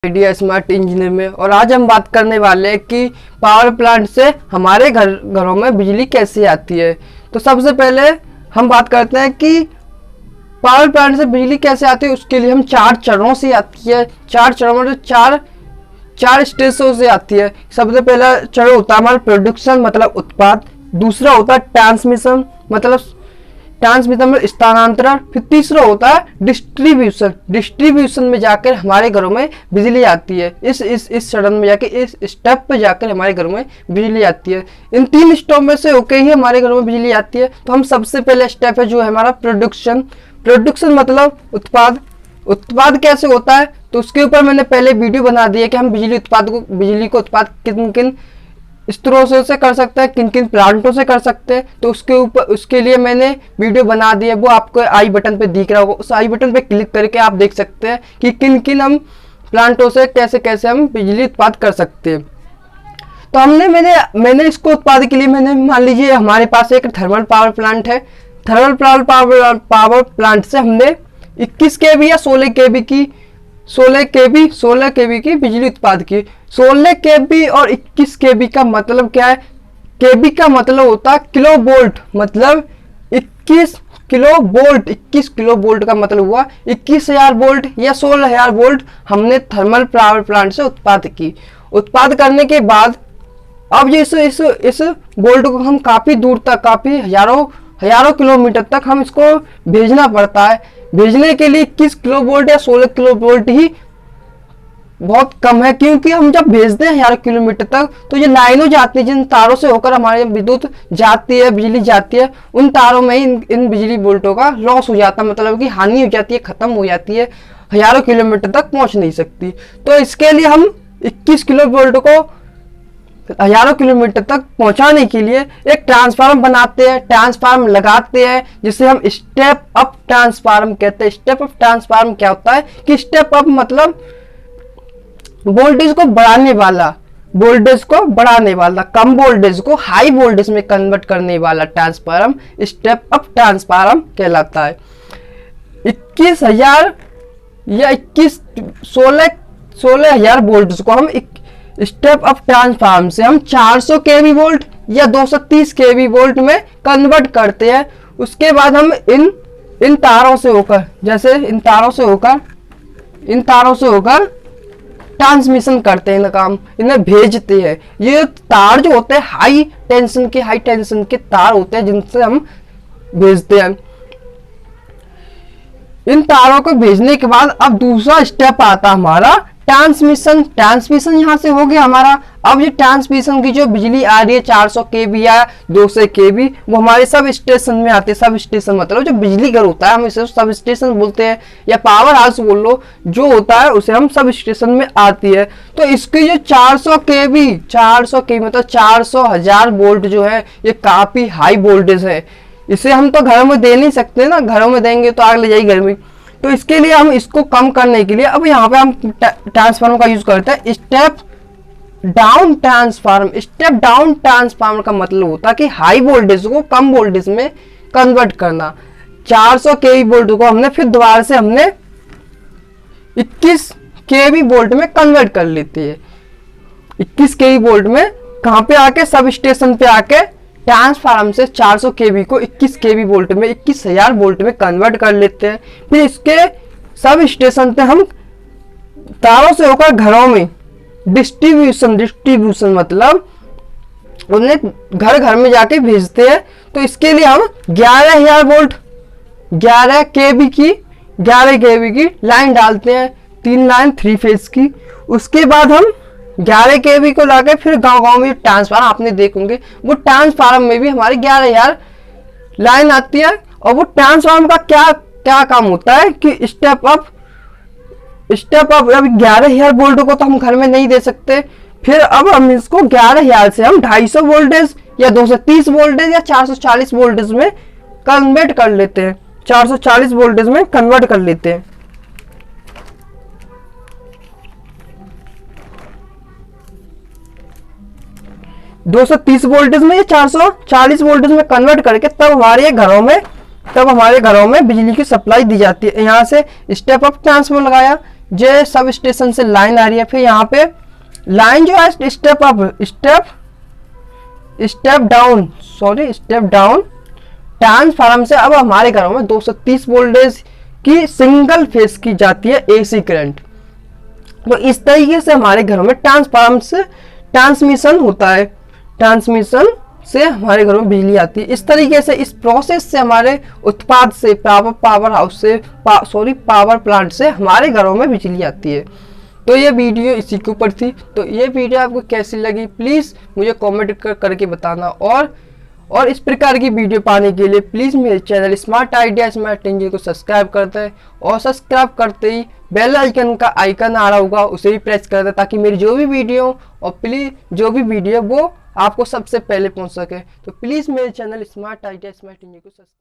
Idea smart engineer में। और आज हम बात करने वाले हैं कि पावर प्लांट से हमारे घरों में बिजली कैसे आती है। तो सबसे पहले हम बात करते हैं कि पावर प्लांट से बिजली कैसे आती है। उसके लिए हम 4 चरणों से आती है। 4 चरणों में चार स्टेजों से आती है। सबसे पहला चरण होता है हमारा प्रोडक्शन मतलब उत्पाद, दूसरा होता है ट्रांसमिशन मतलब में स्थानांतरण, फिर तीसरा होता है डिस्ट्रीब्यूशन में जाकर हमारे घरों में बिजली आती है। इस चरण में जाके इस स्टेप पे जाकर हमारे घरों में बिजली आती है। इन 3 स्टेप में से होके ही हमारे घरों में बिजली आती है। तो हम सबसे पहले स्टेप है जो है हमारा प्रोडक्शन मतलब उत्पाद कैसे होता है। तो उसके ऊपर मैंने पहले वीडियो बना दी है कि हम बिजली को उत्पाद किन किन स्त्रोतों से कर सकते हैं, किन किन प्लांटों से कर सकते हैं। तो उसके लिए मैंने वीडियो बना दी है, वो आपको आई बटन पे दिख रहा होगा। उस आई बटन पे क्लिक करके आप देख सकते हैं कि किन किन हम प्लांटों से कैसे हम बिजली उत्पाद कर सकते हैं। तो मैंने इसको उत्पाद के लिए मैंने मान लीजिए हमारे पास एक थर्मल पावर प्लांट है। थर्मल पावर प्लांट से हमने 21 kV या 16 kV की बिजली उत्पाद की। 16 kV और 21 kV का मतलब क्या है। kV का मतलब होता है किलो वोल्ट, मतलब 21 किलो वोल्ट का मतलब हुआ 21,000 वोल्ट या 16,000 वोल्ट हमने थर्मल पावर प्लांट से उत्पाद करने के बाद अब ये इस वोल्ट को हम काफी दूर तक, काफी हजारों किलोमीटर तक हम इसको भेजना पड़ता है। भेजने के लिए 21 किलो वोल्ट या 16 किलो वोल्ट ही बहुत कम है, क्योंकि हम जब भेजते हैं 1000 किलोमीटर तक तो ये लाइनों जाती है, जिन तारों से होकर हमारे विद्युत जाती है, बिजली जाती है, उन तारों में ही इन बिजली वोल्टों का लॉस हो जाता है, मतलब कि हानि हो जाती है, खत्म हो जाती है, हजारों किलोमीटर तक पहुंच नहीं सकती। तो इसके लिए हम 21 किलो वोल्ट को हजारों किलोमीटर तक पहुंचाने के लिए एक ट्रांसफार्मर बनाते हैं, ट्रांसफार्मर लगाते हैं, जिसे हम स्टेप अप ट्रांसफार्मर कहते हैं। स्टेप अप ट्रांसफार्मर क्या होता है कि स्टेप अप मतलब वोल्टेज को बढ़ाने वाला, कम वोल्टेज को हाई वोल्टेज में कन्वर्ट करने वाला ट्रांसफार्मर स्टेप अप ट्रांसफार्मर कहलाता है। 21,000 या 16,000 वोल्ट को हम स्टेप अप ट्रांसफार्मर से हम 400 kV वोल्ट या 230 kV वोल्ट में कन्वर्ट करते हैं। उसके बाद हम इन तारों से होकर ट्रांसमिशन करते हैं, काम इन्हें भेजते हैं। ये तार जो होते हैं हाई टेंशन के तार होते हैं, जिनसे हम भेजते हैं। इन तारों को भेजने के बाद अब दूसरा स्टेप आता हमारा ट्रांसमिशन यहाँ से हो गया हमारा। अब ये ट्रांसमिशन की जो बिजली आ रही है 400 kV या 200 kV, वो हमारे सब स्टेशन में आते हैं। सब स्टेशन मतलब जो बिजली घर होता है, हम इसे सब स्टेशन बोलते हैं या पावर हाउस बोल लो, जो होता है उसे हम सब स्टेशन में आती है। तो इसकी जो 400 kV मतलब 400,000 वोल्ट जो है, ये काफी हाई वोल्टेज है। इसे हम तो घरों में दे नहीं सकते ना, घरों में देंगे तो आग ले जाएगी घर में। तो इसके लिए हम इसको कम करने के लिए अब यहाँ पे हम ट्रांसफार्मर का यूज करते हैं, स्टेप डाउन ट्रांसफार्मर का मतलब होता है कि हाई वोल्टेज को कम वोल्टेज में कन्वर्ट करना। 400 kV वोल्ट को हमने फिर दोबारा से 21 kV वोल्ट में कन्वर्ट कर लेते हैं। 21 kV वोल्ट में कहाँ पे आके, सब स्टेशन पे आके ट्रांसफार्मर से 400 kV को 21 kV वोल्ट में 21,000 वोल्ट में कन्वर्ट कर लेते हैं। फिर इसके सब स्टेशन पे हम तारों से होकर घरों में डिस्ट्रीब्यूशन मतलब उन्हें घर में जाके भेजते हैं। तो इसके लिए हम 11,000 वोल्ट 11 kV की लाइन डालते हैं, 3 लाइन 3 फेज की। उसके बाद हम 11 kV को लाके फिर गांव में ट्रांसफार्मर आपने देखेंगे, वो ट्रांसफार्मर में भी हमारे 11,000 लाइन आती है। और वो ट्रांसफार्मर का क्या काम होता है कि स्टेप अप अब 11,000 वोल्ट को तो हम घर में नहीं दे सकते। फिर अब हम इसको 11,000 से हम 250 वोल्टेज या 230 वोल्टेज या 440 वोल्टेज में कन्वर्ट कर लेते हैं। 440 वोल्टेज में कन्वर्ट कर लेते हैं। । 230 वोल्टेज में या 440 वोल्टेज में कन्वर्ट करके तब हमारे घरों में बिजली की सप्लाई दी जाती है। यहाँ से स्टेप अप ट्रांसफार्मर लगाया, जो सब स्टेशन से लाइन आ रही है, फिर यहाँ पे लाइन जो है step up step down transformer से अब हमारे घरों में 230 वोल्टेज की सिंगल फेस की जाती है एसी करंट। तो इस तरीके से हमारे घरों में ट्रांसफार्मर से ट्रांसमिशन होता है, ट्रांसमिशन से हमारे घरों में बिजली आती है। इस तरीके से इस प्रोसेस से हमारे उत्पाद से पावर हाउस से पावर प्लांट से हमारे घरों में बिजली आती है। तो ये वीडियो इसी के ऊपर थी। तो ये वीडियो आपको कैसी लगी प्लीज़ मुझे कमेंट करके बताना, और इस प्रकार की वीडियो पाने के लिए प्लीज़ मेरे channel smart idea smart technology को सब्सक्राइब करते हैं, और सब्सक्राइब करते ही बेल आइकन का आइकन आ रहा होगा उसे भी प्रेस कर दें, ताकि मेरी जो भी वीडियो और प्लीज़ जो भी वीडियो वो आपको सबसे पहले पहुंच सके। तो प्लीज़ मेरे channel smart idea smart technology को सब्सक्राइब